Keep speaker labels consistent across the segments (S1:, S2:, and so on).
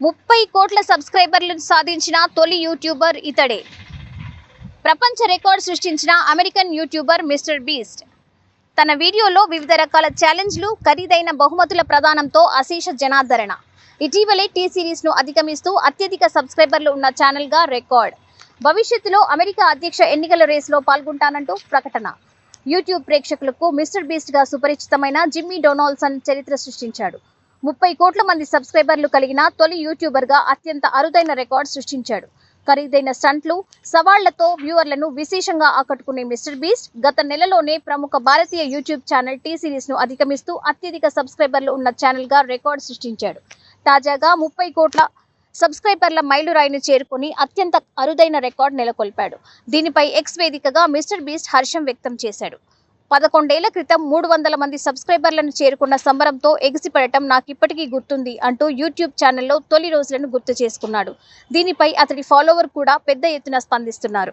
S1: 30 కోట్ల సబ్స్క్రైబర్లను సాధించిన తొలి యూట్యూబర్ ఇతడే. ప్రపంచ రికార్డ్ సృష్టించిన అమెరికన్ యూట్యూబర్ మిస్టర్ బీస్ట్ తన వీడియోలో వివిధ రకాల ఛాలెంజ్లు, ఖరీదైన బహుమతుల ప్రదానంతో అశేష జనాదరణ. ఇటీవలే టీ సిరీస్ను అధిగమిస్తూ అత్యధిక సబ్స్క్రైబర్లు ఉన్న ఛానల్గా రికార్డ్. భవిష్యత్తులో అమెరికా అధ్యక్ష ఎన్నికల రేసులో పాల్గొంటానంటూ ప్రకటన. యూట్యూబ్ ప్రేక్షకులకు మిస్టర్ బీస్ట్గా సుపరిచితమైన జిమ్మీ డొనాల్డ్సన్ చరిత్ర సృష్టించాడు. 30 కోట్ల మంది సబ్స్క్రైబర్లు కలిగిన తొలి యూట్యూబర్గా అత్యంత అరుదైన రికార్డ్ సృష్టించాడు. ఖరీదైన స్టంట్లు, సవాళ్లతో వ్యూవర్లను విశేషంగా ఆకట్టుకునే మిస్టర్ బీస్ట్ గత నెలలోనే ప్రముఖ భారతీయ యూట్యూబ్ ఛానల్ టీ సిరీస్ను అధిగమిస్తూ అత్యధిక సబ్స్క్రైబర్లు ఉన్న ఛానల్గా రికార్డ్ సృష్టించాడు. తాజాగా 30 కోట్ల సబ్స్క్రైబర్ల మైలురాయిని చేరుకుని అత్యంత అరుదైన రికార్డ్ నెలకొల్పాడు. దీనిపై ఎక్స్ వేదికగా మిస్టర్ బీస్ట్ హర్షం వ్యక్తం చేశాడు. 11 ఏళ్ల క్రితం 300 మంది సబ్స్క్రైబర్లను చేరుకున్న సంబరంతో ఎగిసిపడటం నాకిప్పటికీ గుర్తుంది అంటూ యూట్యూబ్ ఛానల్లో తొలి రోజులను గుర్తు చేసుకున్నాడు. దీనిపై అతడి ఫాలోవర్ కూడా పెద్ద ఎత్తున స్పందిస్తున్నారు.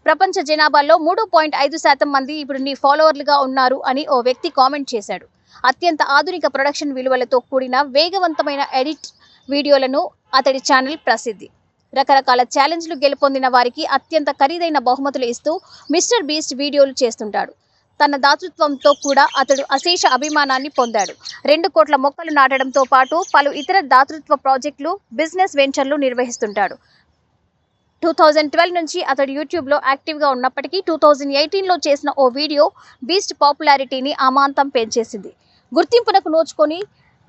S1: ప్రపంచ జనాభాలో 3.5% మంది ఇప్పుడు నీ ఫాలోవర్లుగా ఉన్నారు అని ఓ వ్యక్తి కామెంట్ చేశాడు. అత్యంత ఆధునిక ప్రొడక్షన్ విలువలతో కూడిన వేగవంతమైన ఎడిట్ వీడియోలను అతడి ఛానల్ ప్రసిద్ధి. రకరకాల ఛాలెంజ్లు గెలుపొందిన వారికి అత్యంత ఖరీదైన బహుమతులు ఇస్తూ మిస్టర్ బీస్ట్ వీడియోలు చేస్తుంటాడు. తన దాతృత్వంతో కూడా అతడు అశేష అభిమానాన్ని పొందాడు. 2 కోట్ల మొక్కలు నాటడంతో పాటు పలు ఇతర దాతృత్వ ప్రాజెక్టులు, బిజినెస్ వెంచర్లు నిర్వహిస్తుంటాడు. 2012 నుంచి అతడు యూట్యూబ్లో యాక్టివ్గా ఉన్నప్పటికీ 2018లో చేసిన ఓ వీడియో బీస్ట్ పాపులారిటీని అమాంతం పెంచేసింది. గుర్తింపునకు నోచుకొని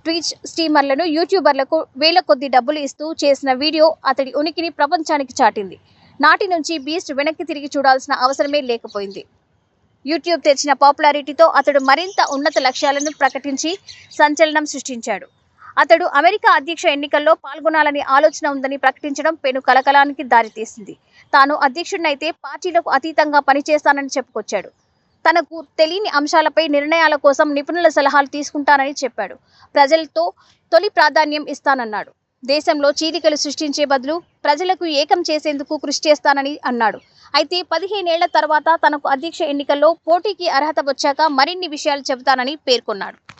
S1: ట్విచ్ స్ట్రీమర్లను, యూట్యూబర్లకు వేల కొద్ది డబ్బులు ఇస్తూ చేసిన వీడియో అతడి ఉనికిని ప్రపంచానికి చాటింది. నాటి నుంచి బీస్ట్ వెనక్కి తిరిగి చూడాల్సిన అవసరమే లేకపోయింది. యూట్యూబ్ తెచ్చిన పాపులారిటీతో అతడు మరింత ఉన్నత లక్ష్యాలను ప్రకటించి సంచలనం సృష్టించాడు. అతడు అమెరికా అధ్యక్ష ఎన్నికల్లో పాల్గొనాలని ఆలోచన ఉందని ప్రకటించడం పెను కలకలానికి దారితీసింది. తాను అధ్యక్షుడినైతే పార్టీలకు అతీతంగా పనిచేస్తానని చెప్పుకొచ్చాడు. తనకు తెలియని అంశాలపై నిర్ణయాల కోసం నిపుణుల సలహాలు తీసుకుంటానని చెప్పాడు. ప్రజలతో తొలి ప్రాధాన్యం ఇస్తానన్నాడు. దేశంలో చీలికలు సృష్టించే బదులు ప్రజలకు ఏకం చేసేందుకు కృషి చేస్తానని అన్నాడు. అయితే 15 ఏళ్ల తర్వాత తనకు అధ్యక్ష ఎన్నికల్లో పోటీకి అర్హత వచ్చాక మరిన్ని విషయాలు చెబుతానని పేర్కొన్నాడు.